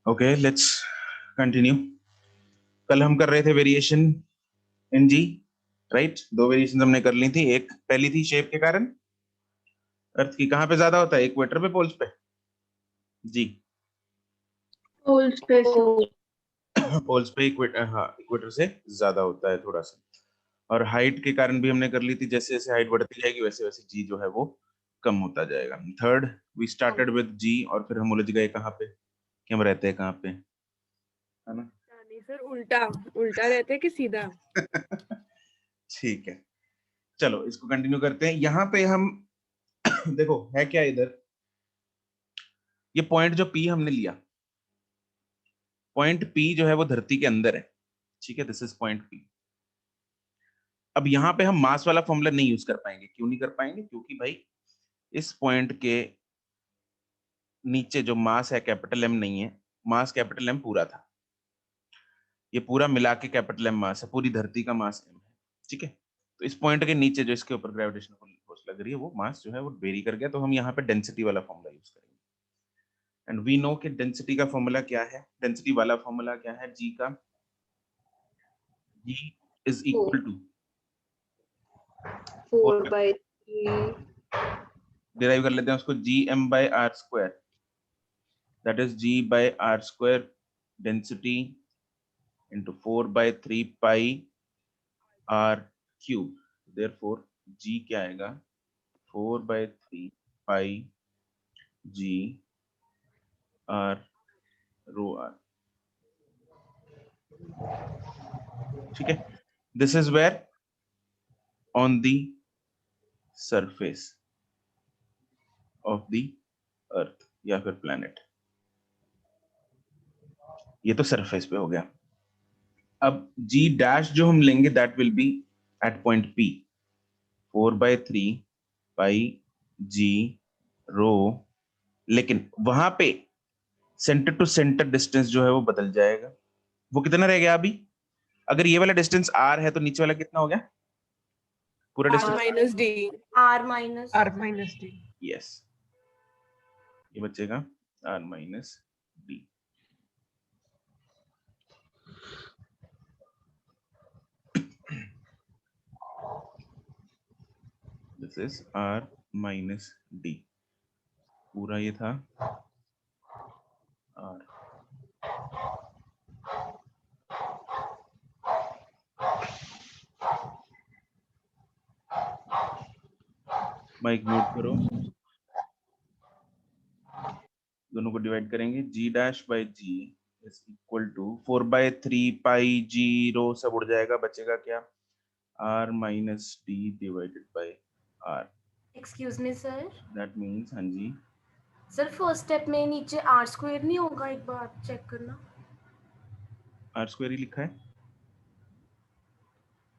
Okay, let's continue. कल हम कर रहे थे वेरिएशन इन जी, राइट? दो वेरिएशन हमने कर ली थी। एक पहली थी शेप के कारण, अर्थ की कहाँ पे ज्यादा होता है, इक्वेटर पे, पोल्स पे? जी, पोल्स पे पोल्स पे इक्वेटर, हाँ इक्वेटर से ज्यादा होता है थोड़ा सा। और हाइट के कारण भी हमने कर ली थी, जैसे जैसे हाइट बढ़ती जाएगी वैसे वैसे जी जो है वो कम होता जाएगा। थर्ड, वी स्टार्टेड विद जी, और फिर हम उलझ गए कहाँ पे कि हम रहते हैं कहाँ पे, है ना? नहीं सर, उल्टा उल्टा रहते हैं कि सीधा? ठीक है, चलो इसको कंटिन्यू करते हैं। यहाँ पे हम देखो है क्या इधर, ये पॉइंट जो पी हमने लिया, पॉइंट पी जो है वो धरती के अंदर है, ठीक है? This is point P. अब यहाँ पे हम मास वाला फॉर्मूला नहीं यूज कर पाएंगे। क्यों नहीं कर पाएंगे? क्योंकि भाई इस पॉइंट के नीचे जो मास है कैपिटल एम नहीं है, मास कैपिटल एम पूरा था, ये पूरा मिला के कैपिटल एम मास है, पूरी धरती का मास एम है, ठीक है? तो इस पॉइंट के नीचे जो इसके ऊपर ग्रेविटेशनल फोर्स लग रही है वो मास जो है वो वेरी कर गया, तो हम यहाँ पे डेंसिटी वाला फॉर्मूला यूज करेंगे। एंड वी नो कि डेंसिटी का फॉर्मूला क्या है, डेंसिटी वाला फॉर्मूला क्या है जी का? जी इज इक्वल टू 4/3 डिराइव कर लेते हैं उसको, G M bye are square, that is ji bye are square density into 4/3 pi are cube. Therefore जी क्या आएगा? 4/3 pi g are row r, ठीक है? This is where on the surface of the earth या फिर planet, ये तो surface पे हो गया। अब जी डैश जो हम लेंगे that will be at point p, 4/3 pi g rho, लेकिन वहां पे सेंटर टू सेंटर डिस्टेंस जो है वो बदल जाएगा। वो कितना रह गया अभी? अगर ये वाला डिस्टेंस आर है तो नीचे वाला कितना हो गया? पूरा r distance minus d r minus d. Yes, ये बचेगा r minus d. This is r minus d, पूरा ये था आर। माइक म्यूट करो, दोनों को डिवाइड करेंगे। G dash by g is equal to 4/3 pi g rho, सब उड़ जाएगा, बचेगा क्या? R minus d divided by R. Excuse me sir, that means, हाँ जी सर फर्स्ट स्टेप में नीचे आर स्क्वायर नहीं होगा, एक बार चेक करना आर स्क्वायर ही लिखा है।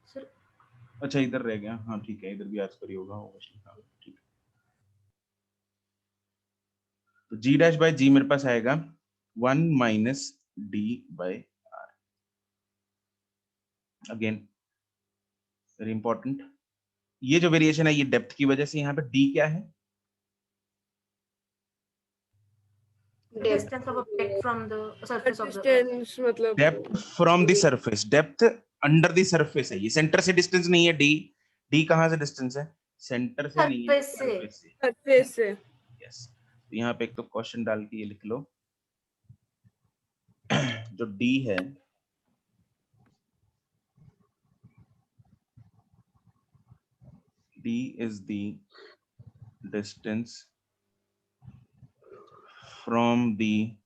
सर। अच्छा इधर रह गया, हाँ ठीक है, इधर भी आर स्क्वायर ही होगा, हाँ ठीक है। तो जी डैश बाई जी मेरे पास आएगा 1 minus d by r. Again very important, ये जो वेरिएशन है ये डेप्थ की वजह से, यहाँ पे डी क्या है? Distance of object from the surface of the distance मतलब depth from the surface, depth under the surface है, ये सेंटर से डिस्टेंस नहीं है। डी, डी कहां से डिस्टेंस है? सेंटर से नहीं है, सरफेस से। सरफेस से। सरफेस से। यस, तो यहाँ पे एक तो क्वेश्चन डाल के ये लिख लो, जो डी है D is the distance from the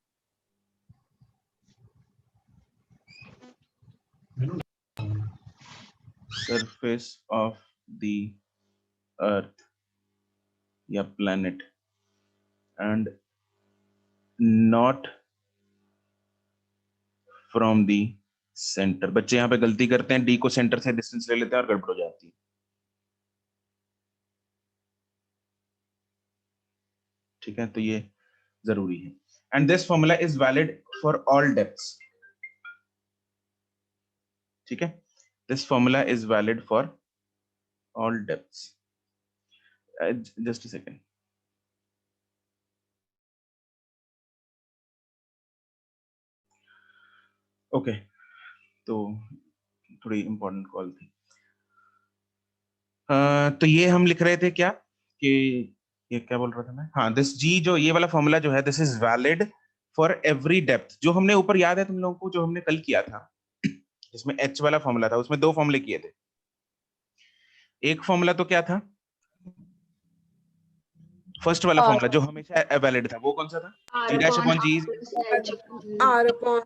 surface of the earth या planet and not from the center। बच्चे यहाँ पे गलती करते हैं, डी को सेंटर से डिस्टेंस ले लेते हैं और गड़बड़ हो जाती है, ठीक है? तो ये जरूरी है। And this formula is valid for all depths, ठीक है? This formula is valid for all depths. Just a second. Okay, तो थोड़ी इंपॉर्टेंट कॉल थी। तो ये हम लिख रहे थे क्या कि ये क्या बोल रहा था मैं, हाँ, दिस जी जो ये वाला फॉर्मूला जो है, this is valid for every depth. जो हमने ऊपर याद है तुम लोगों को, जो हमने कल किया था, इसमें एच वाला फॉर्मूला था, उसमें दो फॉर्मूले किए थे। एक फॉर्मूला तो क्या था, फर्स्ट वाला फॉर्मूला जो हमेशा वैलिड था, वो कौन सा था? G dash upon g R upon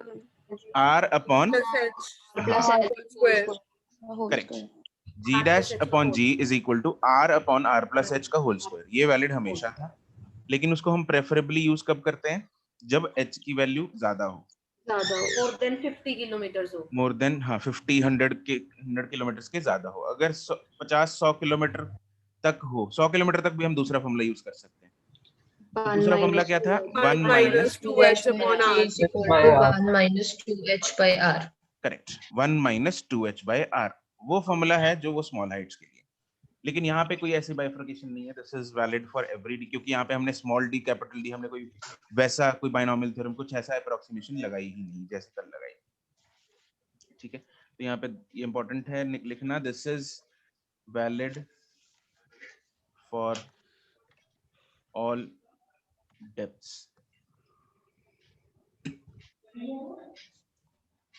R upon, plus H plus whole square. Correct, g dash upon g is equal to R upon are plus h का होल स्क्वायर। ये वैलिड हमेशा था, लेकिन उसको हम प्रेफरेबली यूज कब करते हैं? जब एच की वैल्यू ज्यादा हो, मोर देन 50 किलोमीटर हो, मोर देन, हाँ, 50 100 किलोमीटर के ज्यादा हो। अगर 50-100 किलोमीटर तक हो, 100 किलोमीटर तक भी हम दूसरा फॉर्मूला यूज कर सकते हैं। तो दूसरा फॉर्मूला क्या था? 1 minus, 2H upon R. is equal to 1 minus 2h by r. Correct, 1 minus 2h by r। वो फॉर्मूला है जो वो स्मॉल हाइट्स के लिए। लेकिन यहाँ पे कोई ऐसी बाइफर्केशन नहीं है, this is valid for every D, क्योंकि यहाँ पे हमने स्मॉल डी कैपिटल डी, हमने कोई वैसा कोई बाइनोमियल थ्योरम कुछ ऐसा अप्रोक्सीमेशन लगाई ही नहीं जैसे कल लगाई। ठीक है, तो यहाँ पे ये इंपॉर्टेंट है लिखना, this is valid for all depths.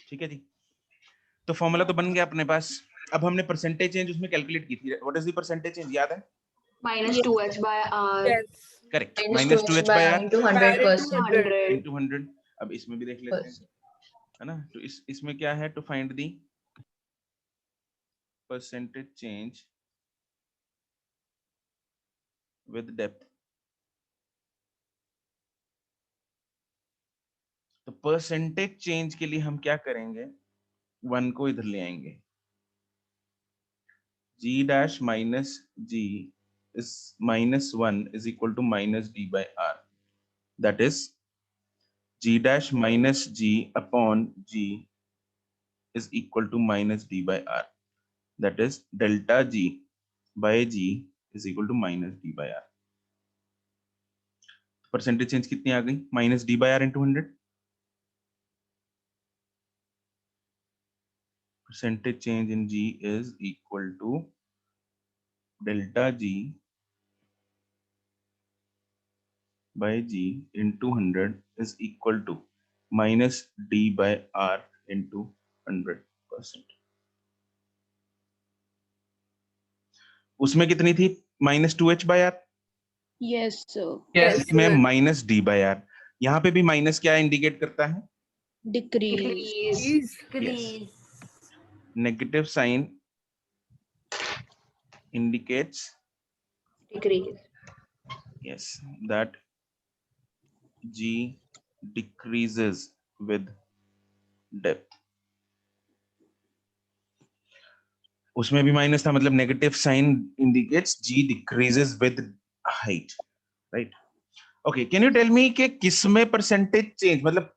ठीक है जी, तो फॉर्मूला तो बन गया अपने पास। अब हमने परसेंटेज चेंज उसमें कैलकुलेट की थी। What is the percentage change, याद है? Minus 2h by r. Yes. करेक्ट, Minus minus 2h 2h by by r r into R 100%. 100. Into 100। अब इसमें भी देख लेते हैं, है ना? तो इसमें क्या है, to find the percentage change with depth. तो परसेंटेज चेंज के लिए हम क्या करेंगे, 1 को इधर ले आएंगे, g dash minus g is -1 is equal to minus d by r, that is g dash minus g upon g is equal to minus d by r, that is delta g by g is equal to minus d by r। Percentage change कितनी आ गई, minus d by r into 100। Percentage change in g is equal to delta g by g into 100 is equal to minus d by r into 100%। उसमें कितनी थी, -2h/r। Yes, sir. Yes, इसमें sir. -d/r। यहाँ पे भी minus क्या indicate करता है? Decrease. Please. Negative sign indicates, Decrease. yes, that g decreases with depth। उसमें भी माइनस था, मतलब negative sign indicates g decreases with height, right? Okay, can you tell me कि किस में परसेंटेज चेंज, मतलब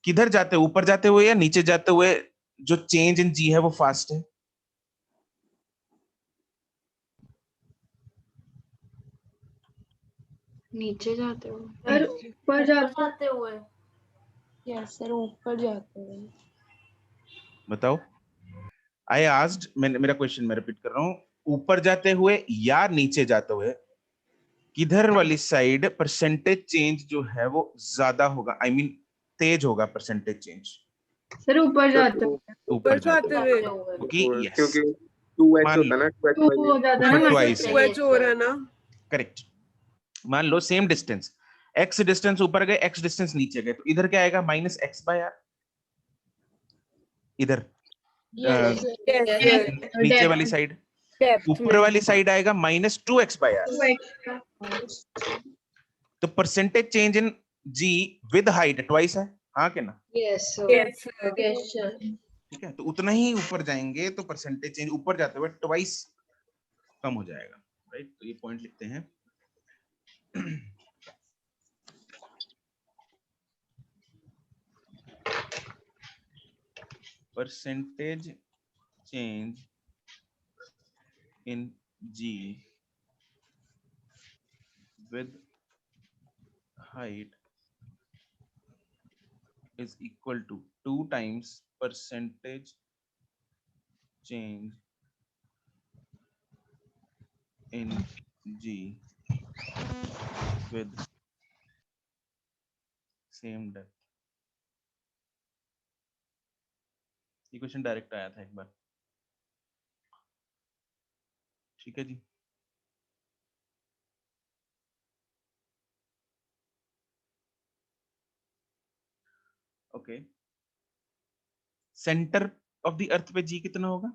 किधर जाते हुए, ऊपर जाते हुए या नीचे जाते हुए जो चेंज इन जी है वो फास्ट है? नीचे जाते हो? सर ऊपर जाते हुए। यस सर, ऊपर जाते हो। बताओ, आई आस्क्ड, मेरा क्वेश्चन मैं रिपीट कर रहा हूँ, ऊपर जाते हुए या नीचे जाते हुए, किधर वाली साइड परसेंटेज चेंज जो है वो ज्यादा होगा, आई मीन तेज होगा परसेंटेज चेंज? सर ऊपर जाते हो। ऊपर जाते हुए, क्योंकि यस, क्योंकि 2h मान होता है ना, 2h हो जाता है उसमें ना ट्वाइस है, 2H हो रहा है ना। करेक्ट। मान लो सेम डिस्टेंस, x डिस्टेंस ऊपर गए, x डिस्टेंस नीचे गए, तो इधर क्या आएगा, -x/r। इधर Yes. Yes, Yes. sir. नीचे वाली साइड, Depth ऊपर में। वाली साइड आएगा -2x/r। तो percentage change in g with height twice है, हाँ के ना? Yes, sir. Yes, sir. Yes, sir. ठीक है, तो उतना ही ऊपर जाएंगे तो परसेंटेज चेंज ऊपर जाते हुए ट्वाइस कम हो जाएगा, राइट? तो ये पॉइंट लिखते हैं। Percentage change in g with height is equal to 2 times percentage change in G with same depth. ये क्वेश्चन डायरेक्ट आया था एक बार, ठीक है जी। Okay, centre of the earth पे जी कितना होगा?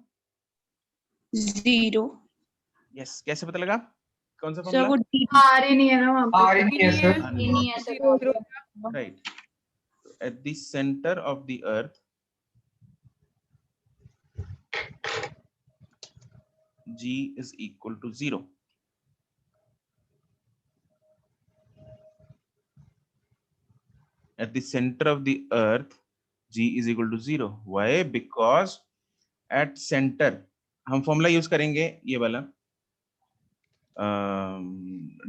0 यस, कैसे पता लगा? कौन सा सर फॉर्मूला? वो डी आर ही नहीं है ना वहाँ पे। नहीं है sir right, at the centre of the earth G is equal to 0. At the center of the earth G is equal to 0. Why? Because at center हम फॉर्मूला यूज करेंगे ये वाला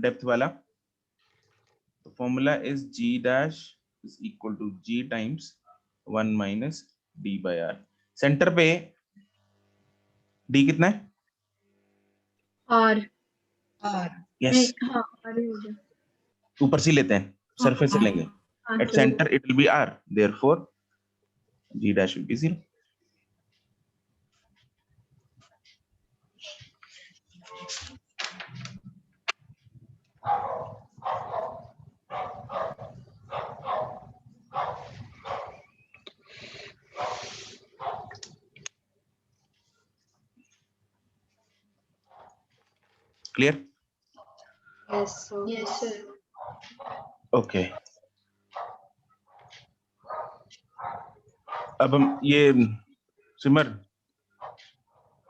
डेप्थ वाला, तो formula is G dash is equal to G times 1 minus D by R. Centre पे D कितना है? Are yes, हाँ आर ही हो गया। ऊपर से लेते हैं, सरफेस से लेंगे। हाँ, At चलो। center it will be R, therefore G dash will be 0. Clear? Yes sir okay, अब हम ये सिमर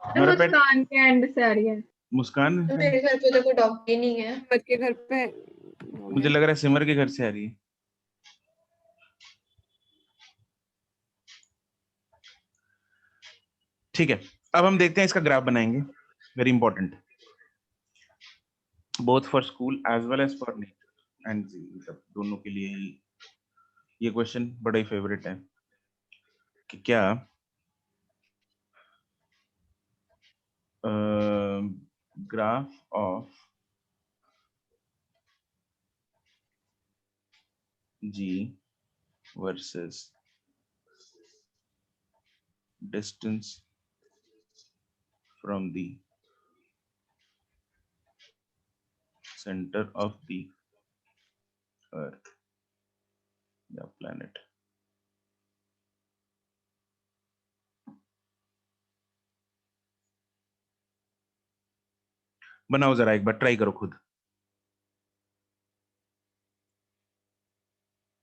हमारे पेट मुस्कान के एंड से आ रही है। मुस्कान, मेरे घर पे तो कोई डॉग ही नहीं है। मत के घर पे मुझे लग रहा है सिमर के घर से आ रही है। ठीक है, अब हम देखते हैं, इसका ग्राफ बनाएंगे, very important, both for school as well as for nature and मतलब दोनों के लिए ही ये क्वेश्चन बड़ा ही फेवरेट है कि क्या graph of G versus distance from the center of the earth, the planet. बनाओ जरा, एक बार ट्राई करो खुद,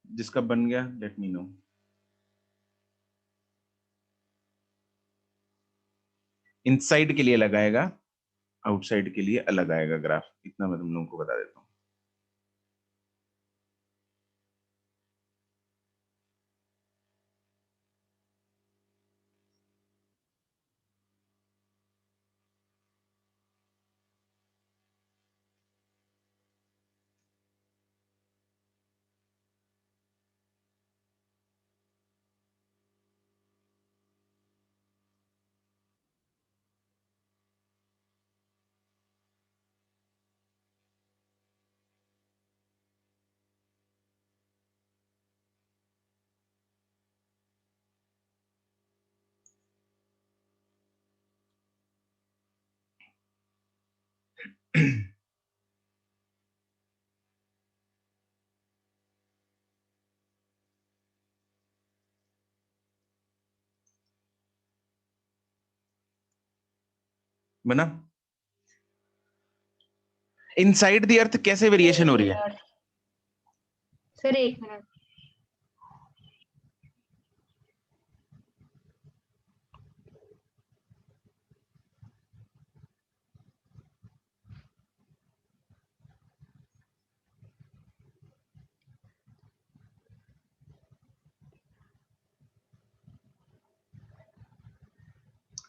जिसका बन गया लेट मी नो। इनसाइड के लिए लगाएगा, आउटसाइड के लिए अलग आएगा ग्राफ, इतना मैं तुम लोगों को बता देता हूँ। बना? इनसाइड द अर्थ कैसे वेरिएशन हो रही है? सर एक मिनट,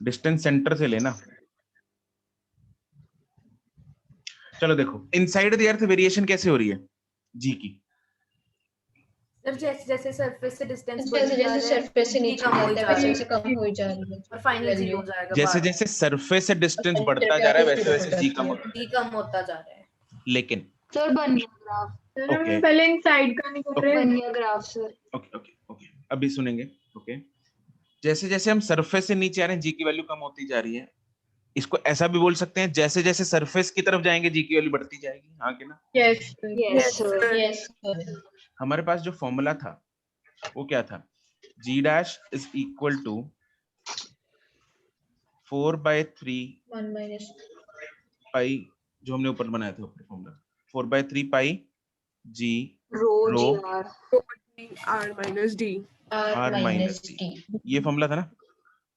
डिस्टेंस सेंटर से लेना। चलो देखो, इनसाइड द अर्थ वेरिएशन कैसे हो रही है जी की? सर जैसे जैसे सरफेस से डिस्टेंस जैसे जैसे सरफेस से नीचे कम हो जाता है जा रहा वैसे है वैसे कम हो जा रही है और फाइनल value। 0 हो जाएगा जैसे जैसे सरफेस से डिस्टेंस बढ़ता जा रहा है वैसे वैसे जी कम होता d कम होता जा रहा है। है। लेकिन सर बन गया ग्राफ। सर हम Okay. पहले इन साइड का नहीं कर रहे बन गया graph sir. Okay okay okay अभी सुनेंगे। ओके जैसे जैसे हम सरफेस से नीचे आ रहे हैं जी की वैल्यू कम होती जा रही है। इसको ऐसा भी बोल सकते हैं जैसे जैसे सरफेस की तरफ जाएंगे जी की वैल्यू बढ़ती जाएगी। हाँ कि ना? Yes yes sir yes sir. हमारे पास जो फॉर्मूला था वो क्या था? g dash is equal to 4/3 1 minus pi, जो हमने ऊपर बनाया था ऊपर formula 4/3 pi g rho rho g r R minus D. r minus d, ये फॉर्मूला था ना?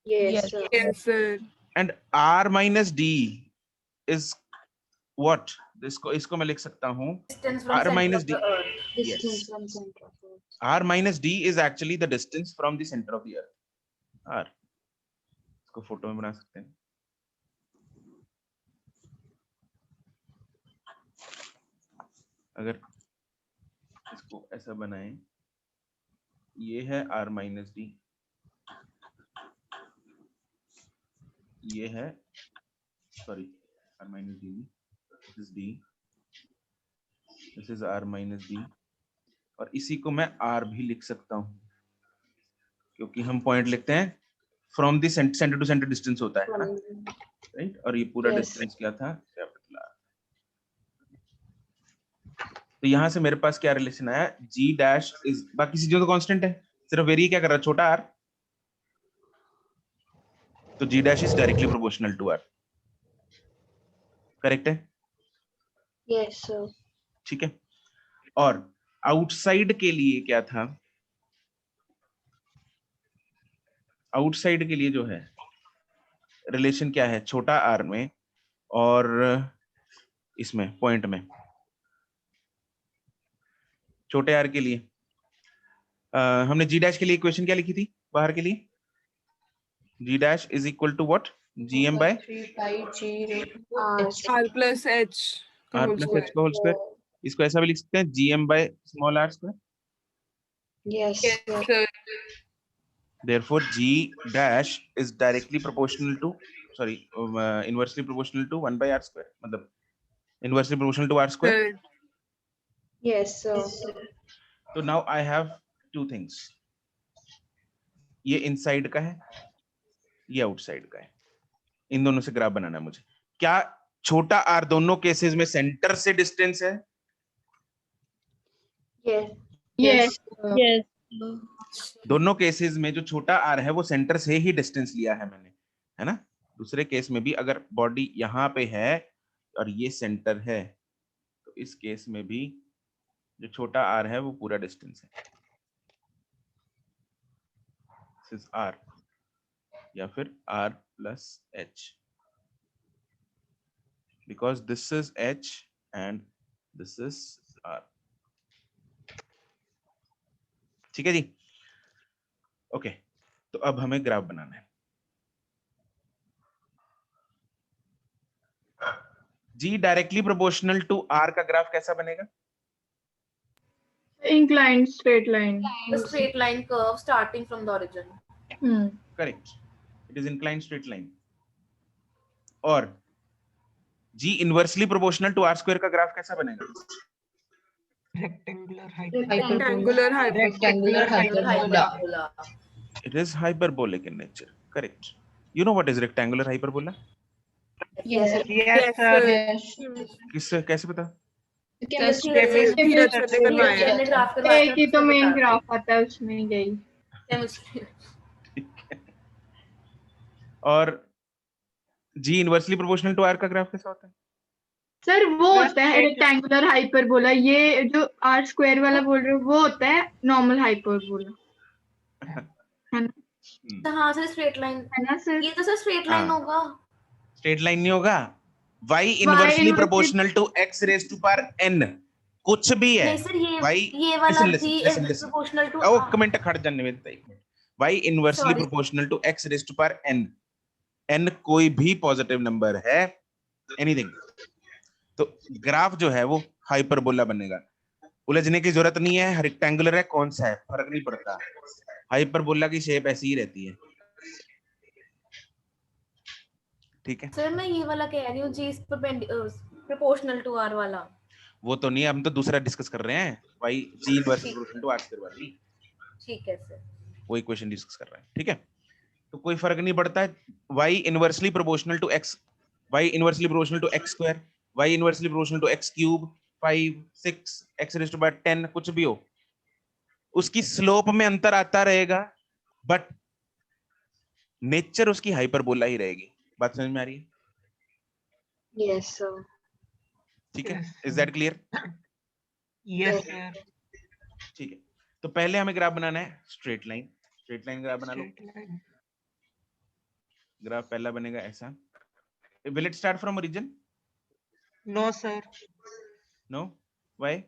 Yes sir. Yes, sir. And r minus d is what? इसको इसको मैं लिख सकता हूँ distance from r minus centre d, of the earth. Distance from centre of earth. r minus d is actually the distance from the center of the earth. r इसको photo में बना सकते हैं। अगर इसको ऐसा बनाएं, ये है r minus d, ये है sorry r minus d, this is d, this is r minus d, और इसी को मैं r भी लिख सकता हूँ क्योंकि हम पॉइंट लिखते हैं from the centre to centre distance होता है ना, राइट? और ये पूरा Yes. डिस्टेंस क्या था? Capital R। तो यहां से मेरे पास क्या रिलेशन आया? g डैश इज, बाकी चीजों तो कांस्टेंट है, सिर्फ वेरी क्या कर रहा है? छोटा r। तो g dash is directly proportional to r। Correct है? Yes sir. ठीक है। और आउटसाइड के लिए क्या था? आउटसाइड के लिए जो है रिलेशन क्या है? छोटा r में और इसमें पॉइंट में, छोटे r के लिए हमने g डैश के लिए इक्वेशन क्या लिखी थी बाहर के लिए? g dash is equal to what? gm by 3 pi g r R plus H. r plus h का होल स्क्वायर। इसको ऐसा भी लिख सकते हैं gm by small r square. Yes Yes, sir. sir. Therefore g dash is directly proportional to, sorry, inversely proportional to 1 by r square, मतलब inversely proportional to r square. Sir. Yes sir. So now I have two things. ये inside का है, ये outside का है। इन दोनों से graph बनाना है मुझे। क्या छोटा r दोनों केसेस में सेंटर से डिस्टेंस है? यस यस यस दोनों केसेस में जो छोटा r है वो सेंटर से ही डिस्टेंस लिया है मैंने, है ना? दूसरे केस में भी अगर बॉडी यहाँ पे है और ये सेंटर है, तो इस केस में भी जो छोटा r है वो पूरा डिस्टेंस है। दिस इज r या फिर r plus h, because this is h and this is r। ठीक है जी? ओके, तो अब हमें ग्राफ बनाना है। g directly proportional to r का ग्राफ कैसा बनेगा? Inclined straight line. A straight line curve starting from the origin. Correct, it is inclined straight line. और g inversely proportional to r square का ग्राफ कैसा बनेगा? Rectangular rectangular hyperbola. Hyperbola. It is hyperbolic in nature. Correct. You know what is rectangular hyperbola? Yes sir. Yes, sir. किससे कैसे पता? धीरज sir ने करवाया है. ग्राफ करवाया एक ही तो मेन ग्राफ आता है उसमें गई। और g inversely proportional to r का ग्राफ कैसा होता है? सर वो होता है रेक्टेंगुलर हाइपरबोला। ये जो आर स्क्वायर वाला बोल रहे हो वो होता है नॉर्मल हाइपरबोला, है ना? हाँ सर स्ट्रेट लाइन है ना सर? ये तो सर स्ट्रेट लाइन हाँ। होगा। स्ट्रेट लाइन नहीं होगा। y inversely inversely- proportional to x raise to power n, कुछ भी है। नहीं सर y ये वाला listen, g listen, is listen. proportional to ओ r. कमेंट खड़ जाने में एक मिनट। y inversely Sorry. Proportional to x raise to power n, n कोई भी पॉजिटिव नंबर है, एनीथिंग, तो ग्राफ जो है वो हाइपरबोला बनेगा। उलझने की जरूरत नहीं है, रेक्टेंगुलर है कौन सा है फर्क नहीं पड़ता, हाइपरबोला की शेप ऐसी ही रहती है, ठीक है। सर मैं ये वाला कह रही हूँ, जी इज प्रोपोर्शनल टू आर वाला। वो तो नहीं, हम तो दूसरा डिस्कस कर रहे हैं, y g inverse proportional to r square वाली, ठीक है सर। वो इक्वेशन डिस्कस कर रहे हैं, ठीक है। तो कोई फर्क नहीं पड़ता है, y inversely proportional to x, y inversely proportional to x square, y inversely proportional to x cube, 5 6 x raise to power 10 कुछ भी हो, उसकी स्लोप में अंतर आता रहेगा, बट नेचर उसकी हाइपरबोला ही रहेगी। बात समझ में आ रही है? Yes, sir. ठीक है, Yes, is sir. That clear? Yes, sir. ठीक है, तो पहले हमें ग्राफ बनाना है स्ट्रेट लाइन ग्राफ बना लो। Straight line. ग्राफ पहला बनेगा ऐसा, will it start from origin? No, sir. No, why?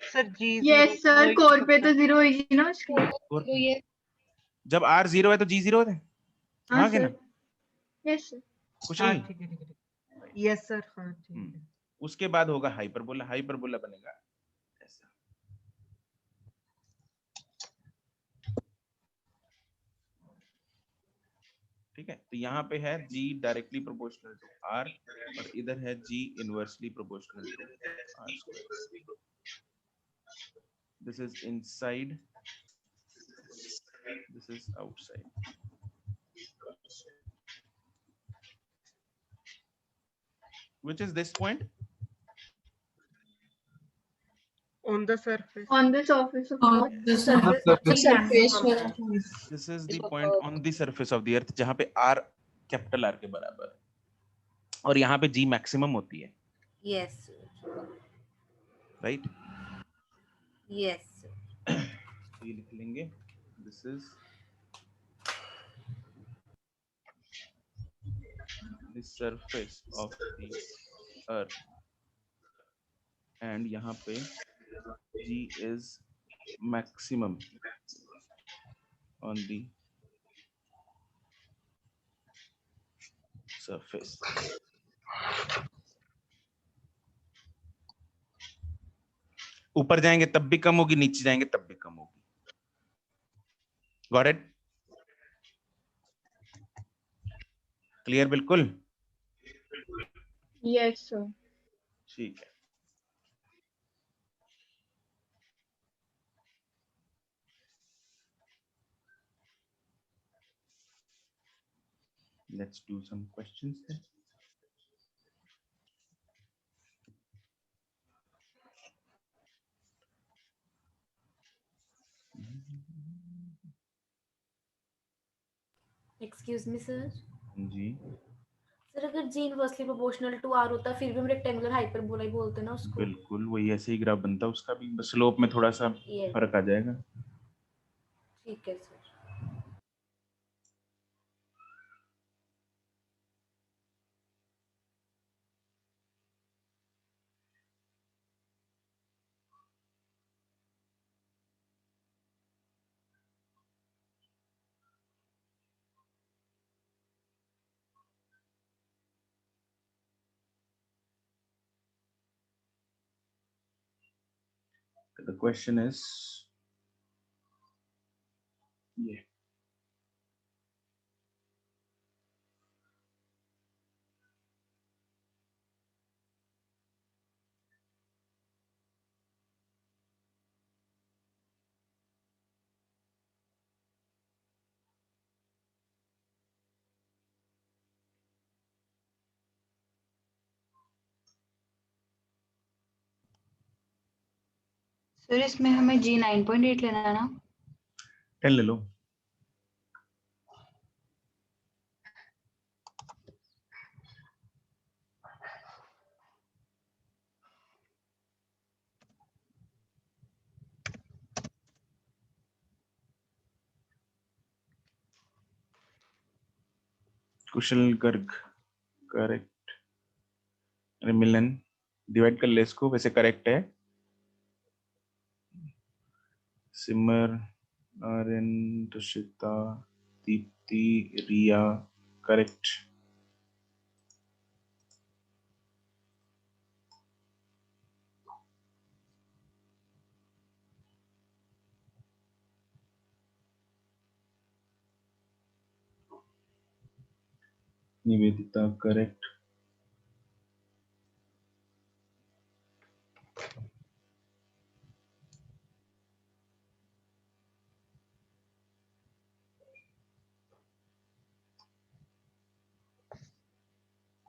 Sir, G yes zero. Sir, वही कोर पे तो तो 0 होगी ना उसकी। तो ये जब r 0 है तो g 0 है, हाँ हाँ क्या ना, सर, यस सर। कुछ हाँ, नहीं। ठीक है, ठीक है, ठीक है। Yes, sir. हाँ, ठीक है। उसके बाद होगा हाइपरबोला बनेगा ऐसा, ठीक है। तो यहाँ पे है g directly proportional to r और इधर है g inversely proportional to r square. This is inside, this is outside. Which is this point? On the surface. On the surface of the surface This is the point on the surface of the earth जहाँ पे r capital R के बराबर है और यहाँ पे g maximum होती है, यस राइट? यस ये लिख लेंगे, this is the surface of the earth and यहाँ पे g is maximum on the surface. ऊपर जाएंगे तब भी कम होगी, नीचे जाएंगे तब भी कम होगी। Got it? क्लियर बिल्कुल? Yes sir. ठीक है, let's do some questions then. Excuse me sir. जी, सर अगर g inversely proportional to r होता फिर भी हम रेक्टेंगुलर हाइपरबोला ही बोलते ना उसको। बिल्कुल वही ऐसे ही ग्राफ बनता है उसका भी, बस स्लोप में थोड़ा सा Yes. फर्क आ जाएगा। ठीक है सर। The question is ये सर इसमें हमें G 9.8 लेना है ना? 10 ले लो। कुशल गर्ग करेक्ट, अरे मिलन डिवाइड कर ले इसको, वैसे करेक्ट है। सिमर, आर्यन, रशिता, दीप्ति, रिया करेक्ट। निवेदिता करेक्ट।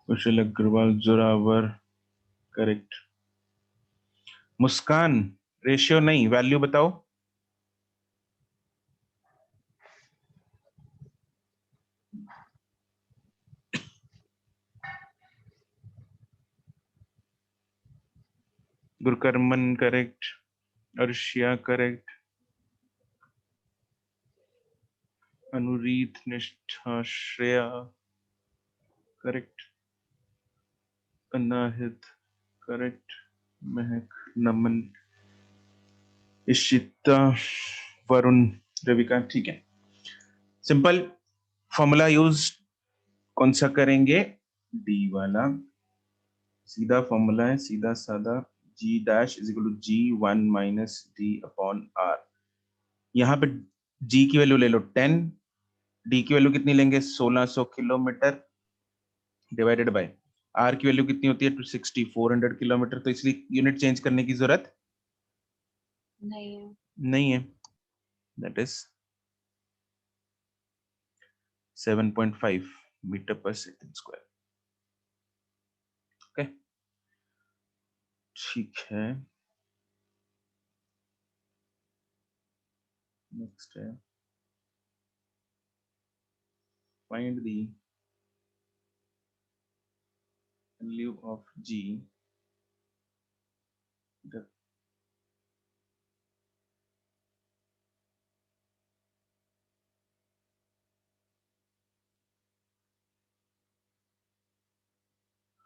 कुशल अग्रवाल जोरावर करेक्ट। मुस्कान रेशियो नहीं, वैल्यू बताओ। गुरकर्मन करेक्ट, अर्शिया करेक्ट, अनुरीत, निष्ठा, श्रेया करेक्ट, अनाहित करेक्ट, महक, नमन, इशिता, वरुण, रविका। ठीक है, सिंपल फॉर्मूला यूज कौन सा करेंगे? डी वाला सीधा फॉर्मूला है, सीधा साधा। G dash is equal to G1 minus D upon R। यहाँ पे G की वैल्यू ले लो 10, D की वैल्यू कितनी लेंगे? 1600 किलोमीटर डिवाइडेड बाय R की वैल्यू कितनी होती है? 6400 किलोमीटर। तो इसलिए यूनिट चेंज करने की जरूरत नहीं है। दैट इज 7.5 मीटर पर सेकंड स्क्वायर। ओके, ठीक है। नेक्स्ट है find the value of G the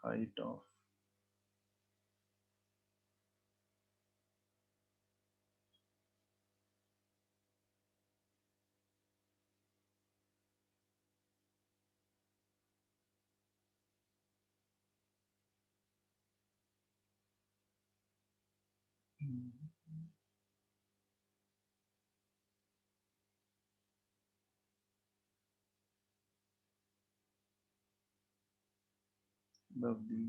height of above the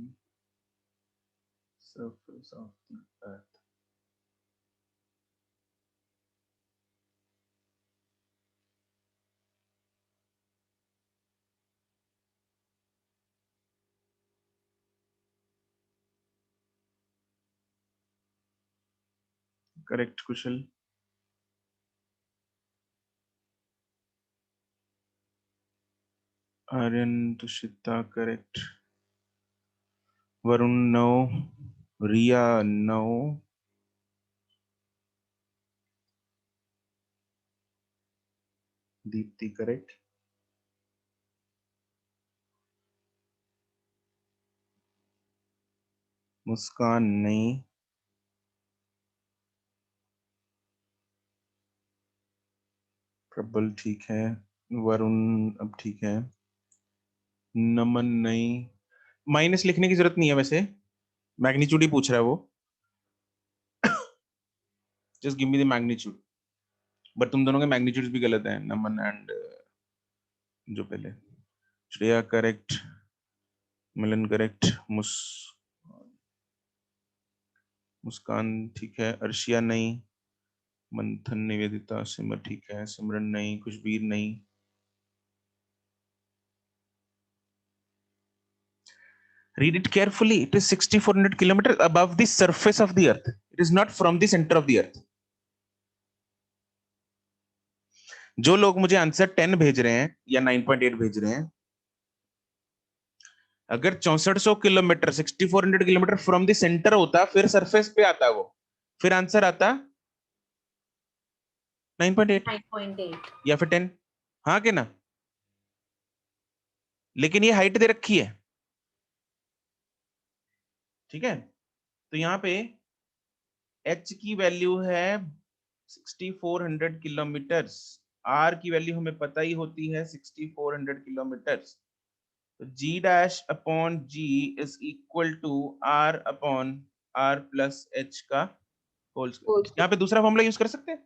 surface of the earth. Correct, Kushal. Aryan, Tushita, correct. Varun, no. Riya, no. Deepti, correct. मुस्कान नहीं। प्रबल ठीक है। वरुण अब ठीक है। नमन नहीं। माइनस लिखने की जरूरत नहीं है वैसे, मैग्नीट्यूड ही पूछ रहा है वो। Just give me the magnitude. But तुम दोनों के मैग्नीट्यूड्स भी गलत हैं, नमन एंड जो पहले। श्रेया करेक्ट, मिलन करेक्ट, मुस्कान ठीक है, अर्शिया नहीं, मंथन, निवेदिता, सिमर ठीक है, सिमरन नहीं, खुशबीर नहीं। Read it carefully. It is 6400 kilometers above the surface of the earth. It is not from the center of the earth. जो लोग मुझे आंसर 10 भेज रहे हैं या 9.8 भेज रहे हैं, अगर 6400 kilometre 6400 kilometre from the centre होता, फिर सरफेस पे आता वो, फिर आंसर आता 9.8 या फिर 10। हाँ के ना? लेकिन ये हाइट दे रखी है, ठीक है? तो यहाँ पे h की वैल्यू है 6400 किलोमीटर, r की वैल्यू हमें पता ही होती है 6400 किलोमीटर। तो g dash upon g is equal to r upon r plus h का होल स्क्वायर। यहाँ पे दूसरा फॉर्मूला यूज कर सकते हैं,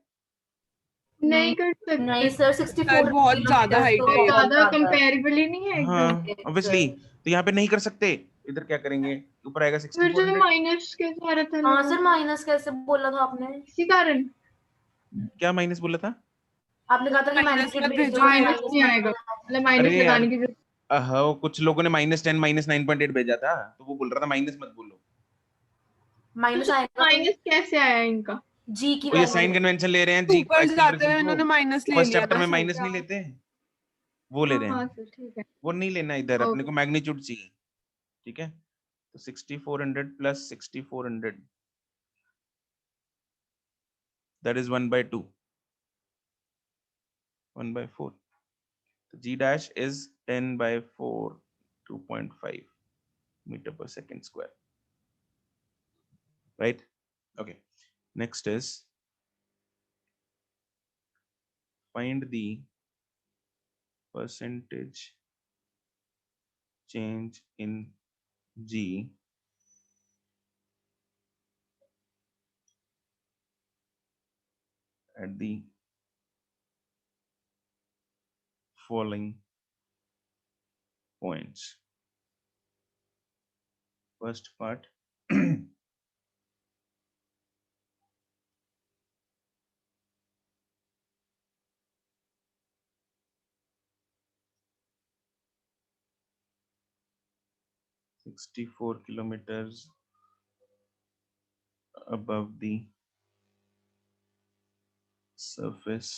नहीं कर सकते, नहीं सर 64 बहुत ज्यादा height है ये। ज्यादा कंपेरेबल ही नहीं है हाँ एकदम। ऑब्वियसली, तो यहाँ पे नहीं कर सकते, इधर क्या करेंगे, ऊपर आएगा फिर तो 6400। माइनस कैसे आ रहा था? हाँ सर माइनस कैसे बोला था आपने? इसी कारण क्या माइनस बोला था? आपने कहा था कि माइनस माइनस मत भेज भेजो, दो, माइनस माइनस नहीं मत आएगा, लगाना। मतलब माइनस अरे यार, लगाने की जरूरत। हाँ कुछ लोगों ने -10 -9.8 भेजा था, तो वो बोल रहा था माइनस मत बोलो। माइनस आएगा माइनस कैसे आया इनका? जी की वो ये वैल्यू। साइन कन्वेंशन ले रहे हैं जी, ऊपर जाते हुए एक्सेलरेशन इन्होंने को माइनस ले फर्स्ट लिया चैप्टर था में सर। माइनस नहीं लेते, वो ले रहे हाँ हैं, सर ठीक है। वो नहीं लेना इधर, अपने को ओके। मैग्नीट्यूड चाहिए, ठीक है। तो 6400 प्लस 6400 दैट इज 1/2, 1/4, तो g dash is 10/4, 2.5 meter per second square, right? Okay, next is find the percentage change in g at the following points. First part, 64 kilometers above the surface.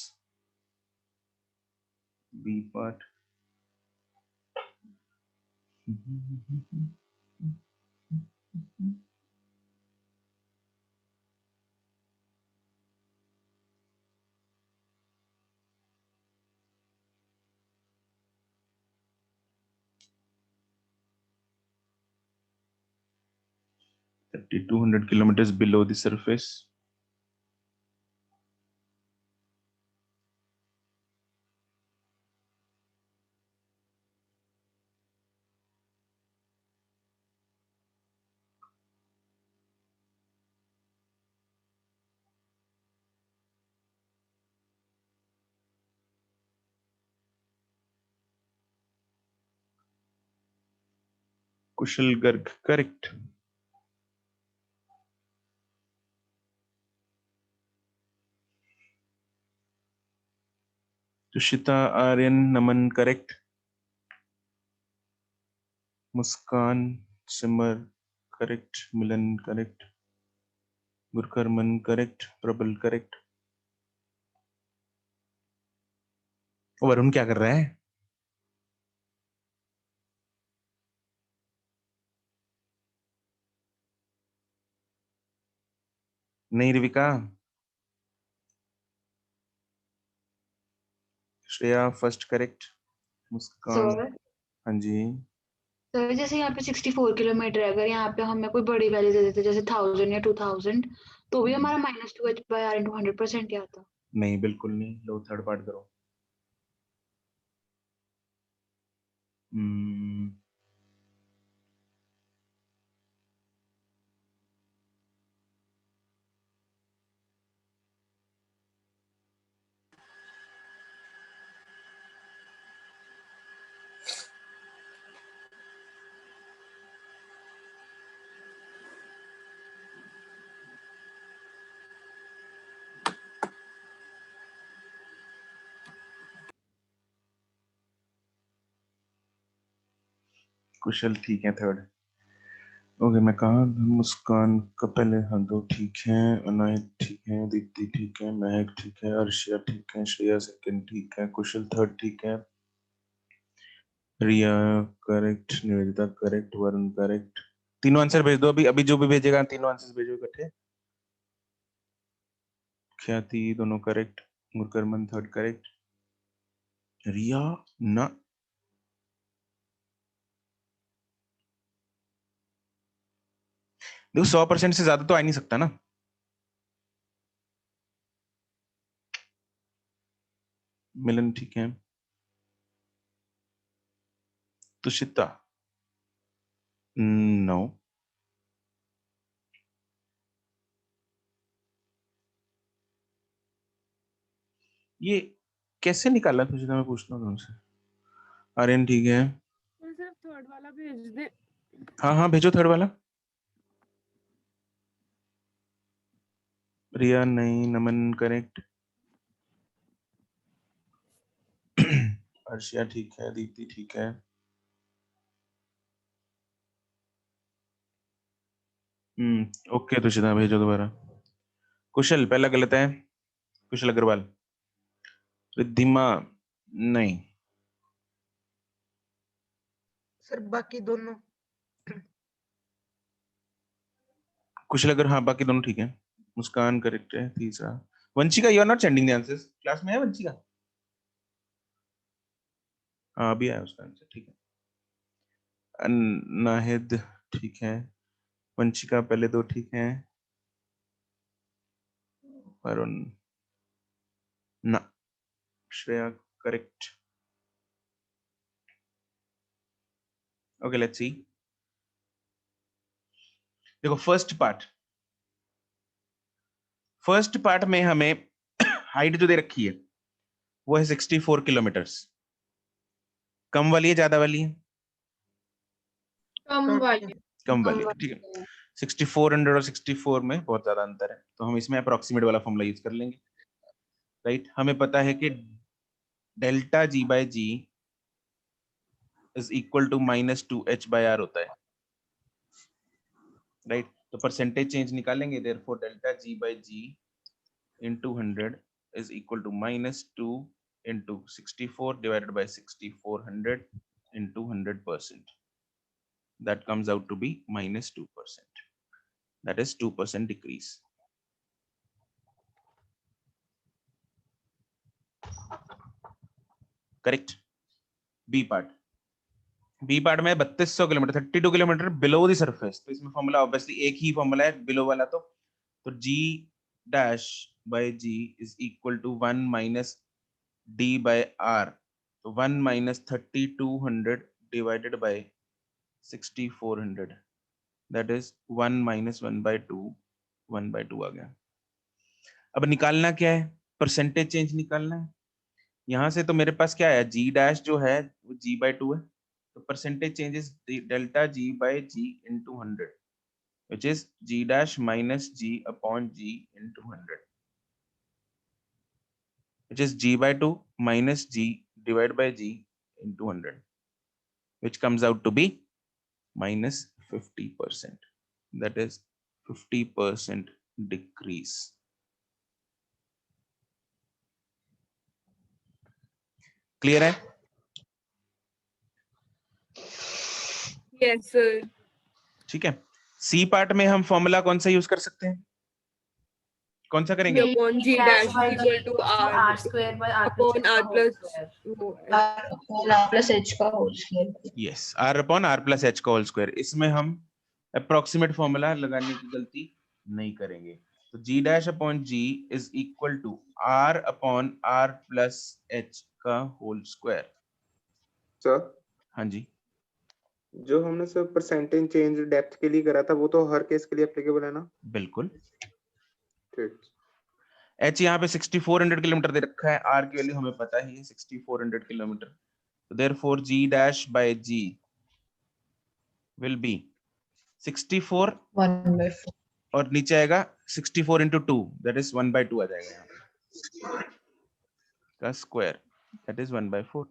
B part. Thirty 200 kilometers below the surface. Kushal Garg, correct. Tushita Aryan Naman, correct. Muskan Simar, correct. Milan, correct. Gurkarman, correct. Prabal, correct. Varun क्या कर रहा है? नहीं रिविका, Shreya first correct, मुस्कान, sir हाँ जी, sir जैसे यहाँ पे 64 किलोमीटर है, अगर यहाँ पे हमें कोई बड़ी वैल्यू दे देते जैसे 1000 या 2000, तो भी हमारा -2h/r into 100% ही आता। नहीं बिल्कुल नहीं, लो थर्ड पार्ट करो। कुशल ठीक है थर्ड। ओके मैं कहा, मुस्कान का पहले हाँ दो ठीक है, अनायत ठीक है, दीप्ति ठीक है, महक ठीक है, अर्शिया ठीक है, श्रेया सेकंड ठीक है, कुशल थर्ड ठीक है, Riya correct, Nivedita correct, Varun correct. तीनों आंसर भेज दो अभी, अभी जो भी भेजेगा तीनों आंसर भेजो इकट्ठे। ख्याति दोनों करेक्ट, मुरकरमन थर्ड करेक्ट, रिया ना, देखो 100% से ज्यादा तो आ नहीं सकता ना। मिलन ठीक है, तुषिता नो, ये कैसे निकाला तुझे, मैं पूछता हूँ तुमसे। आर्यन ठीक है, तो सिर्फ थर्ड वाला भेज दे। हाँ हाँ भेजो थर्ड वाला। रिया नहीं, नमन करेक्ट, अर्शिया ठीक है, दीप्ति ठीक है। ओके तुषिता भेजो दोबारा। कुशल पहला गलत है, कुशल अग्रवाल। रिद्धिमा नहीं, सर बाकी दोनों कुशल अगर, हाँ बाकी दोनों ठीक है। मुस्कान करेक्ट है, तीसरा। Vanshika you are not sending the answers, class में है वंशिका? हाँ अभी आया उसका आंसर, ठीक है। नाहिद ठीक है, वंशिका पहले दो ठीक है, वरुण ना, Shreya correct. Okay let's see. देखो फर्स्ट पार्ट में हमें हाइट जो दे रखी है वो है 64 किलोमीटर्स। कम वाली है ज्यादा वाली है? कम वाली। कम वाली है, ठीक है। 6400 और 64 में बहुत ज्यादा अंतर है, तो हम इसमें अप्रोक्सीमेट वाला फॉर्मूला यूज कर लेंगे, राइट। हमें पता है कि delta g by g is equal to -2h/r होता है, राइट। तो परसेंटेज चेंज निकालेंगे, therefore delta g by g into 100 is equal to -2 into 64 divided by 6400 into 100%. That comes out to be -2%. That is 2% decrease. Correct. B part. B part में 3200 kilometre, 32 kilometre below the surface. तो इसमें formula obviously एक ही formula है below वाला, तो G dash by G is equal to 1 minus D by R. So 1 minus 3200 divided by 6400, that is 1 minus 1 by 2, 1 by 2 आ गया। अब निकालना क्या है, परसेंटेज चेंज निकालना है। यहां से तो मेरे पास क्या है, जी डैश जो है वो जी बाय 2 है, तो percentage change is delta g by g into 100, which is g dash minus g upon g into 100, which is g by 2 minus g divided by g into 100, which comes out to be minus 50%. That is 50% decrease. Clear है? Yes sir. ठीक है। C part में हम formula कौन सा use कर सकते हैं, कौन सा करेंगे? Upon G dash is equal to R square by R upon R plus R plus H का whole square. Yes, r upon are plus h का होल स्क्वायर। इसमें हम अप्रोक्सीमेट फॉर्मूला लगाने की गलती नहीं करेंगे। तो g dash upon g is equal to R upon are plus h का होल स्क्वायर। सर हाँ जी, जो हमने सर परसेंटेज चेंज डेप्थ के लिए करा था वो तो हर केस के लिए एप्लीकेबल है ना? बिल्कुल। ठीक। एच यहाँ पे 6400 किलोमीटर दे रखा है, आर की वैल्यू हमें पता ही है 6400 किलोमीटर, तो therefore g dash by g will be 64 1/4 और नीचे आएगा 64 into 2, दैट इज 1/2 आ जाएगा यहाँ पे का स्क्वायर, दैट इज 1/4।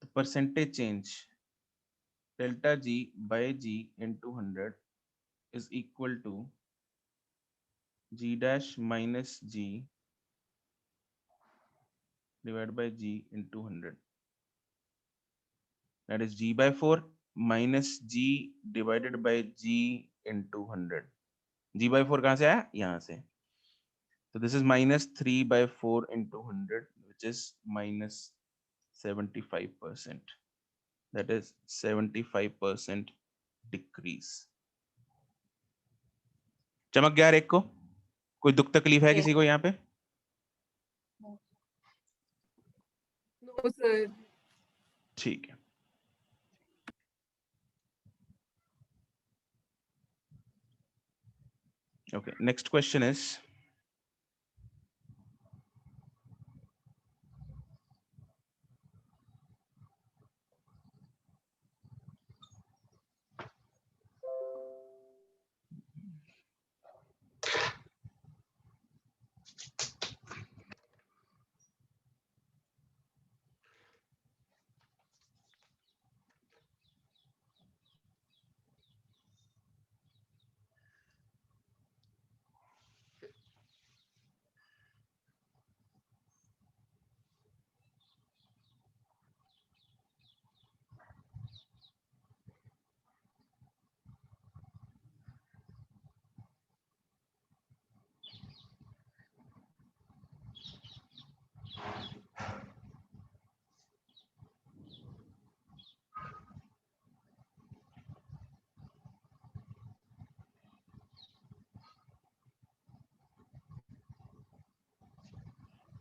तो percentage change delta g by g into 100 is equal to g dash minus g divided by g into 100, that is g by 4 minus g divided by g into 100। g by 4 कहाँ से आया, यहाँ से, तो this is -3/4 into 100, which is minus 75%, that is 75% decrease। चमक गया हर एक को? कोई दुख तकलीफ है किसी को यहाँ पे? No sir. ठीक है। Okay, next question is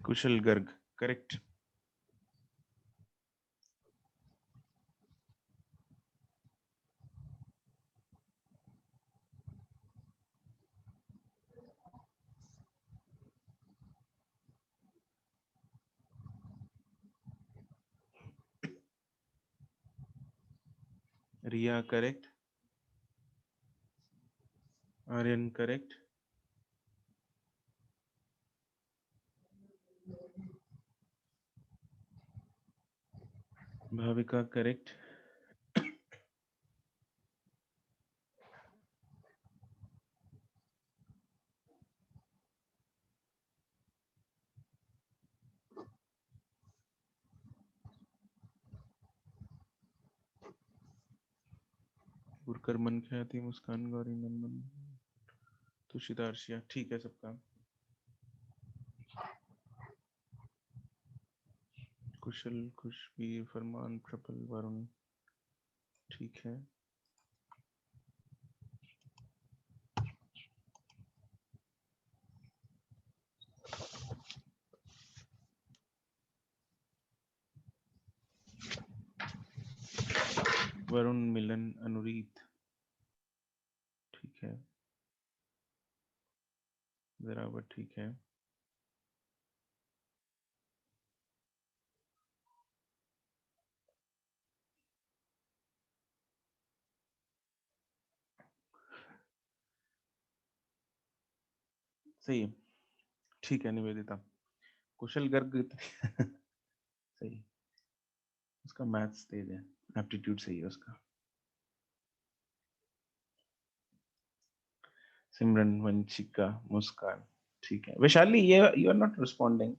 Kushal Garg correct. Riya correct, Aryan correct, Bhavika correct, Gurkaran Khyati, मुस्कान, गौरी, नंदन, तुषिता, अर्शिया, ठीक है सबका। कुशल, खुशबीर, फरमान, प्रफुल्ल, वरुण, ठीक है। वरुण, मिलन, अनुरीत, ठीक है। जरावत, ठीक है। सही है, ठीक है निवेदिता। कुशल गर्ग सही, उसका मैथ्स तेज है, एप्टीट्यूड सही है उसका। सिमरन, वंशिका, मुस्कान, ठीक है। वैशाली, ये you are not responding.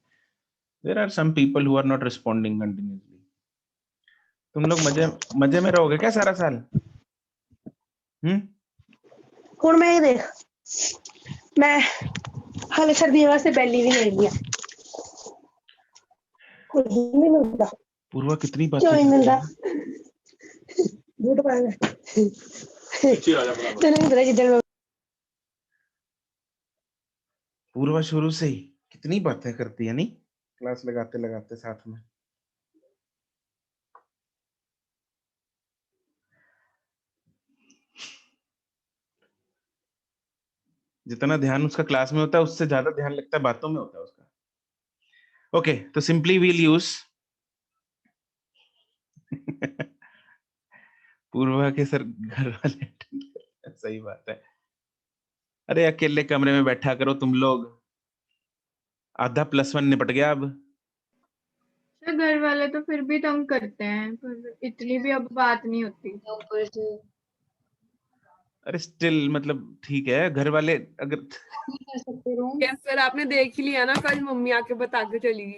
There are some people who are not responding continuously. तुम लोग मजे मजे में रहोगे क्या सारा साल? हुण मैं ये देख, मैं हाले सर्दियों वास्ते बैली भी नहीं लिया, कुछ नहीं मिलता। पूर्वा कितनी बातें क्यों नहीं करती मिलता? है। झूठ बोल तूने नहीं पता जिधर पूर्वा शुरू से ही कितनी बातें करती है, नहीं? क्लास लगाते लगाते साथ में। जितना ध्यान उसका क्लास में होता है उससे ज्यादा ध्यान लगता है बातों में होता है उसका। ओके, तो सिंपली वील यूज पूर्वा के सर घर वाले attend करते हैं, सही बात है। अरे अकेले कमरे में बैठा करो तुम लोग, आधा +1 निपट गया अब। तो घर वाले तो फिर भी तंग करते हैं, पर इतनी भी अब बात नहीं होती। ऊपर से अरे स्टिल मतलब ठीक है, घर वाले अगर नहीं कर सकते रूम। यस सर, आपने देख ही लिया ना, कल मम्मी आके बता के चली गई।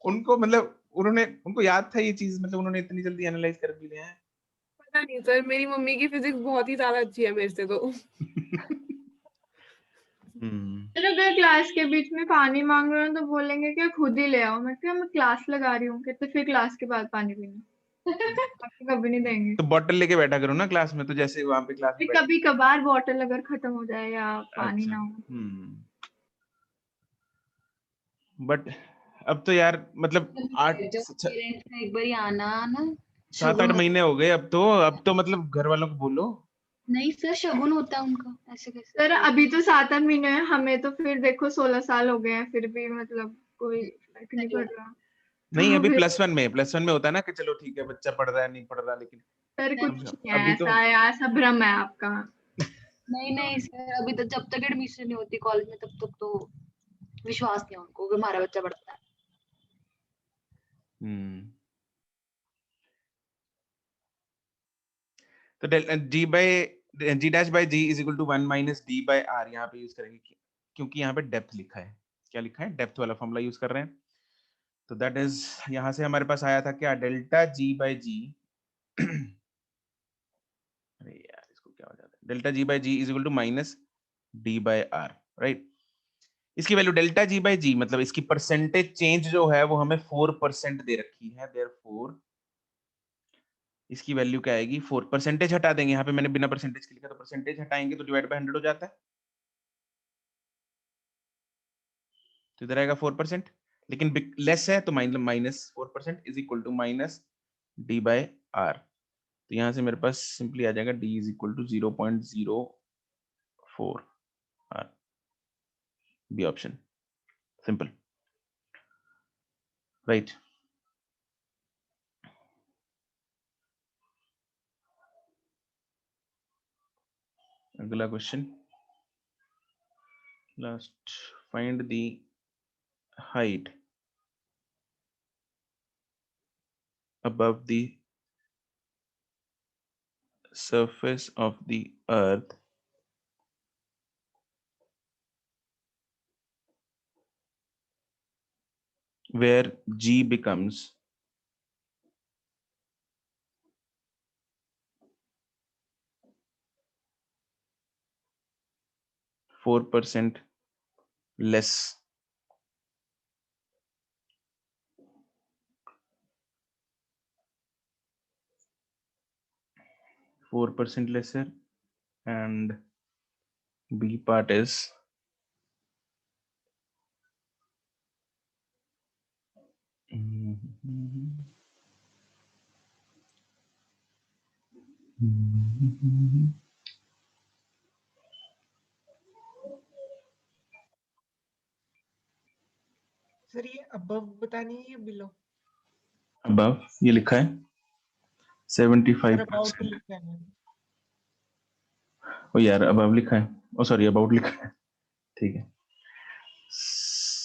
उनको मतलब उनको याद था ये चीज, मतलब उन्होंने इतनी जल्दी एनालाइज कर भी लिया है। पता नहीं सर, मेरी मम्मी की फिजिक्स बहुत ही ज्यादा अच्छी है मेरे से तो। फिर अगर क्लास के बीच में पानी मांग रहे हो तो बोलेंगे कि खुद ही ले आओ। मैं क्या, मैं क्लास लगा रही हूँ, कहते फिर क्लास के बाद पानी पीना। बाकी कभी नहीं देंगे। तो बॉटल लेके बैठा करो ना क्लास में, तो जैसे वहां पे क्लास में बैठ- कभी कभार बॉटल अगर खत्म हो जाए या पानी अच्छा, ना हो। बट अब तो यार मतलब पेरेंट्स का एक बार आना ना 7-8 महीने हो गए अब तो मतलब घर वालों को बोलो। नहीं सर, शगुन होता है उनका, ऐसे कैसे? सर अभी तो 7-8 महीने हैं, हमें तो फिर देखो 16 साल हो गए हैं, फिर भी मतलब कोई फर्क नहीं पड़ रहा। नहीं, अभी फिर +1 में होता है ना कि चलो ठीक है बच्चा पढ़ रहा है नहीं पढ़ रहा, लेकिन सर कुछ नहीं है अभी तो ऐसा, यार सब भ्रम है आपका। नहीं नहीं सर, अभी तो जब तक एडमिशन नहीं होती कॉलेज में तब तक तो विश्वास नहीं है उनको कि हमारा बच्चा पढ़ता है। तो g'(g) is equal to 1 - d/r यहाँ पे यूज करेंगे क्योंकि यहाँ पे डेप्थ लिखा है। क्या लिखा है? डेप्थ वाला फॉर्मूला यूज कर रहे हैं। तो दैट इज, यहाँ से हमारे पास आया था क्या, ΔG/g अरे यार इसको क्या हो जाता है, ΔG/g is equal to -d/r, right. इसकी वैल्यू ΔG/g मतलब इसकी परसेंटेज चेंज जो है वो हमें 4% दे रखी है, देयरफॉर इसकी वैल्यू क्या आएगी 4। परसेंटेज हटा देंगे, यहाँ पे मैंने बिना परसेंटेज के लिखा, तो परसेंटेज हटाएंगे तो डिवाइड बाय 100 हो जाता है। तो इधर आएगा 4%, लेकिन लेस है तो minus 4% is equal to minus d by R. तो यहाँ से मेरे पास सिंपली आ जाएगा d is equal to 0.04 R, B option, simple, right. अगला question, last, find the height above the surface of the earth where g becomes 4% less lesser, and B part is sir ये above बतानी है या below? above, ये लिखा है sir 75%। About लिखा है। ओ यार above लिखा है, ओ सॉरी about लिखा है, ठीक है,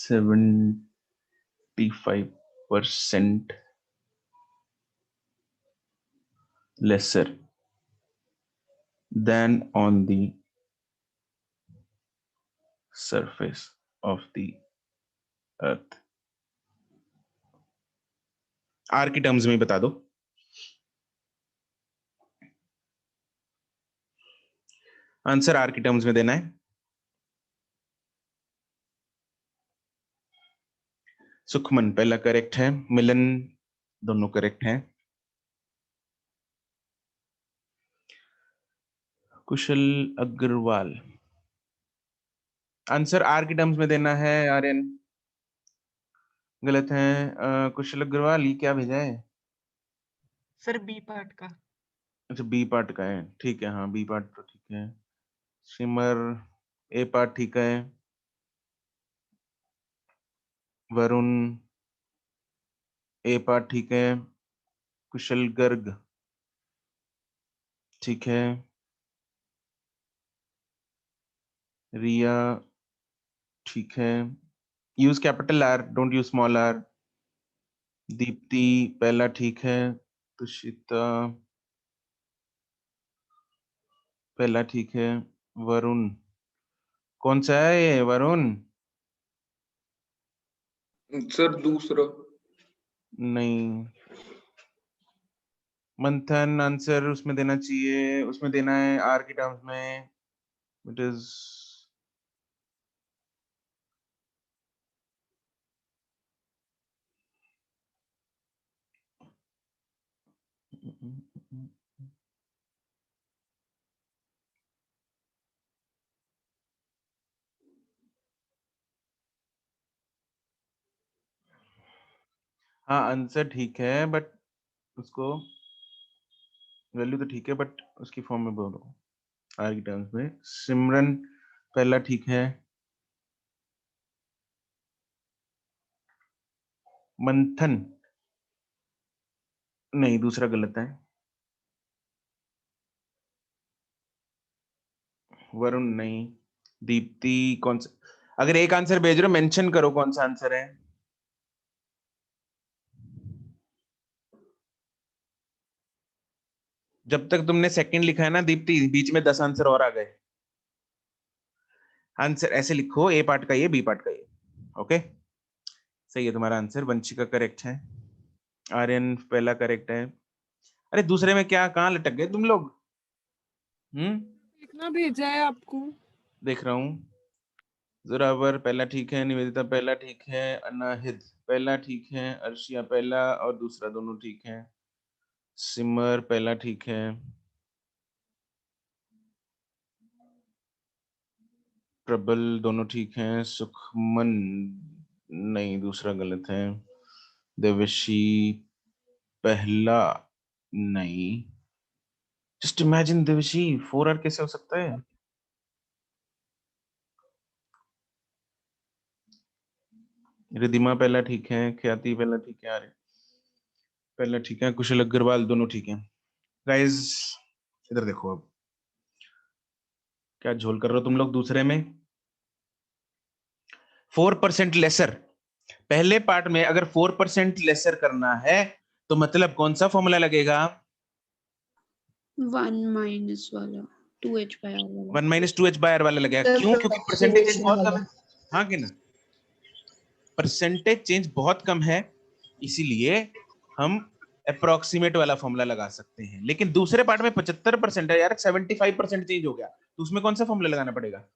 75% lesser than on the surface of the earth। R की टर्म्स में बता दो, आंसर आर की टर्म्स में देना है। सुखमन पहला करेक्ट है, मिलन दोनों करेक्ट हैं, कुशल अग्रवाल आंसर आर की टर्म्स में देना है। आर्यन गलत है। कुशल अग्रवाल ये क्या भेजा है? सर बी पार्ट का। अच्छा बी पार्ट का है, ठीक है, हाँ बी पार्ट तो ठीक है। सिमर ए पार्ट ठीक है। वरुण ए पार्ट ठीक है। कुशल गर्ग ठीक है। रिया ठीक है। Use capital r, don't use small r. Deepti पहला ठीक है। तुषिता पहला ठीक है। वरुण कौन सा है ये वरुण? सर दूसरा। नहीं, मंथन आंसर उसमें देना चाहिए, उसमें देना है आर की टर्म्स में, इट इज हाँ आंसर ठीक है बट उसको वैल्यू तो ठीक है बट उसकी फॉर्म में बोलो आर की टर्म्स में। सिमरन पहला ठीक है। मंथन नहीं, दूसरा गलत है। वरुण नहीं। दीप्ति कौन सा? अगर एक आंसर भेज रहे हो मेंशन करो कौन सा आंसर है। जब तक तुमने सेकंड लिखा है ना दीप्ति, बीच में 10 आंसर और आ गए। आंसर ऐसे लिखो, ए पार्ट का ये, बी पार्ट का ये। ओके सही है तुम्हारा आंसर। वंशिका करेक्ट है। आर्यन पहला करेक्ट है। अरे दूसरे में क्या, कहाँ लटक गए तुम लोग? देखना भेजा है आपको। देख रहा हूँ। जोरावर पहला ठीक है। निवेदिता पहला ठीक है। अनाहिद पहला ठीक है। अर्शिया पहला और दूसरा दोनों ठीक है। सिमर पहला ठीक है। प्रबल दोनों ठीक हैं। सुखमन नहीं, दूसरा गलत है। देवशी पहला नहीं। जस्ट इमेजिन देवशी 4R कैसे हो सकता है? रिधिमा पहला ठीक है, ख्याति पहला ठीक है, आर्य पहला ठीक है, कुशल अग्रवाल दोनों ठीक है। गाइस इधर देखो, अब क्या झोल कर रहे हो तुम लोग दूसरे में? 4% लेसर। पहले पार्ट में अगर 4% लेसर करना है तो मतलब कौन सा फॉर्मूला लगेगा? 1 माइनस वाला 2h by r वाला 1 - 2h by r वाला लगेगा। The क्यों? क्योंकि परसेंटेज चेंज बहुत कम वाला। है। हाँ कि ना? परसेंटेज चेंज बहुत कम है, इसीलिए हम अप्रोक्सीमेट वाला फॉर्मूला लगा सकते हैं। लेकिन दूसरे पार्ट में 75% है यार, 75% चेंज हो गया, तो उसमें कौन सा फॉर्मूला लगाना पड़ेगा?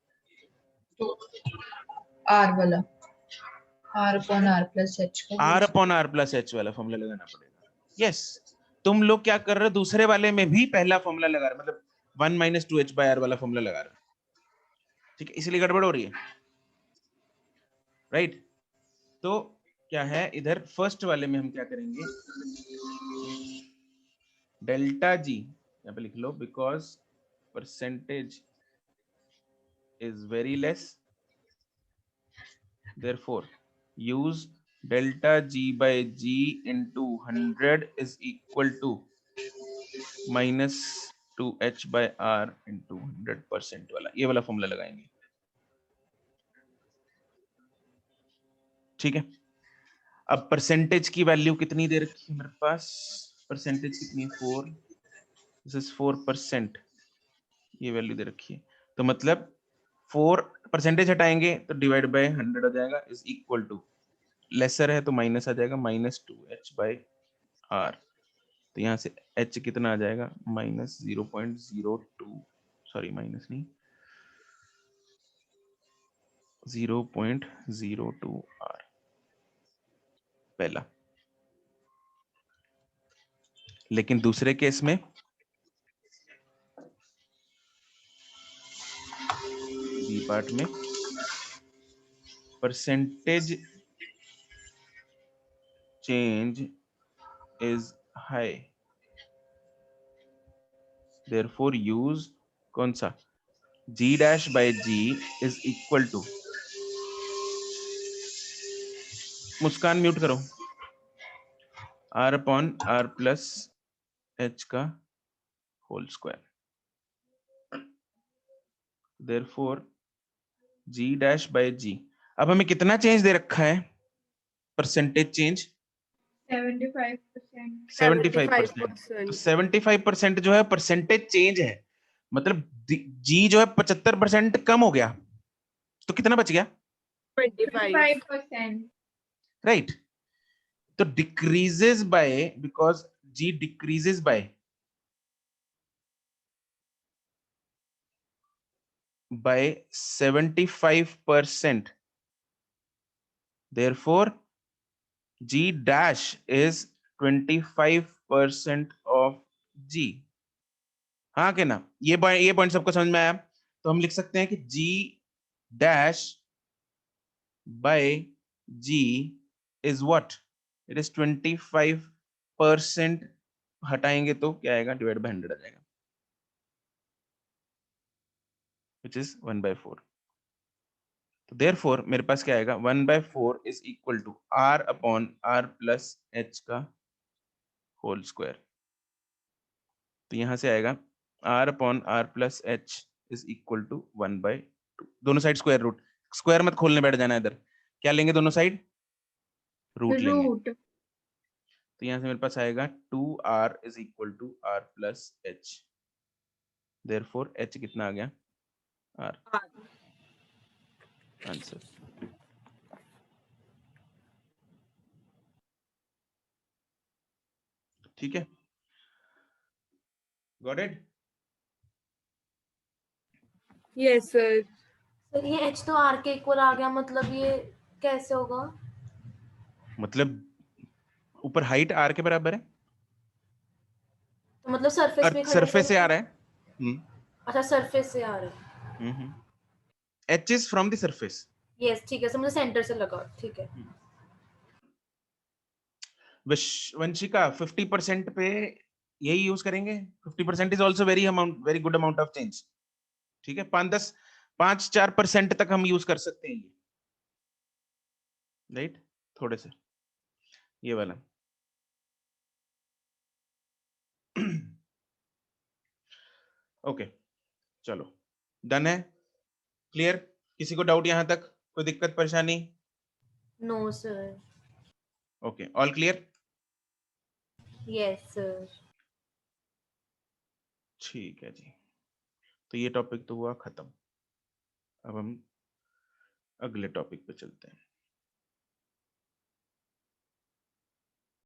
आर वाला r upon r plus h का r upon r plus h वाला फॉर्मूला लगाना पड़ेगा। यस, तुम लोग क्या कर रहे हो? दूसरे वाले में भी पहला फॉर्मूला लगा रहे हो, मतलब 1 - 2h by r वाला फॉर्मूला लगा रहे हो। ठीक है, इसलिए गड़बड़ हो रही है, राइट? तो क्या है, इधर फर्स्ट वाले में हम क्या करेंगे? डेल्टा जी यहाँ पे लिख लो, because percentage is very less, therefore use delta g by g into 100 is equal to minus 2h by r into 100% वाला, ये वाला फॉर्मूला लगाएंगे। ठीक है, अब परसेंटेज की वैल्यू कितनी दे रखी है मेरे पास? परसेंटेज कितनी है? 4, दिस इज 4%, ये वैल्यू दे रखी है। तो मतलब 4% हटाएंगे तो डिवाइड बाय 100 हो जाएगा, इज इक्वल टू, लेसर है तो माइनस आ जाएगा, -2h by r। तो यहाँ से h कितना आ जाएगा? -0.02, सॉरी माइनस नहीं, 0.02 r पहला। लेकिन दूसरे केस में बी पार्ट में percentage change is high, therefore use कौन सा? g dash by g is equal to, Muskan mute करो, r upon r plus h का whole square, therefore g dash by g। अब हमें कितना चेंज दे रखा है? Percentage change 75%। 75%। तो 75% जो है परसेंटेज चेंज है, मतलब जी जो है 75% कम हो गया, तो कितना बच गया? 25%। राइट। तो decreases by, because g decreases by 75%, therefore g dash is 25% of g। हाँ कि ना? ये पॉइंट सबको समझ में आया? तो हम लिख सकते हैं कि g dash by g is what? It is 25%, हटाएंगे तो क्या आएगा? डिवाइड बाय 100 आ जाएगा, which is 1/4। तो therefore मेरे पास क्या आएगा? 1/4 is equal to r upon r plus h का होल स्क्वायर। तो यहां से आएगा r upon r plus h is equal to 1/2। दोनों साइड स्क्वायर रूट, स्क्वायर मत खोलने बैठ जाना इधर। क्या लेंगे दोनों साइड? रूट लेंगे। रूट। तो यहां से मेरे पास आएगा 2r is equal to r plus h, therefore h कितना आ गया? r। आंसर। ठीक है, got it? Yes sir. Sir ये h तो r के इक्वल आ गया, मतलब ये कैसे होगा? मतलब ऊपर हाइट r के बराबर है, तो मतलब सरफेस पे खड़े सरफेस से आ होकर- रहा है। अच्छा सरफेस से आ रहा है। h is from the surface, yes ठीक है, सर मुझे सेंटर से लगा, ठीक है। वंशिका 50% पे यही यूज करेंगे। 50% is also very good amount of change. ठीक है, 5-4% तक हम यूज कर सकते हैं ये, राइट? थोड़े से ये वाला। ओके चलो, डन है, क्लियर? किसी को डाउट यहां तक? कोई दिक्कत परेशानी? No sir. Okay, all clear? Yes sir. ठीक है जी, तो ये टॉपिक तो हुआ खत्म। अब हम अगले टॉपिक पे चलते हैं।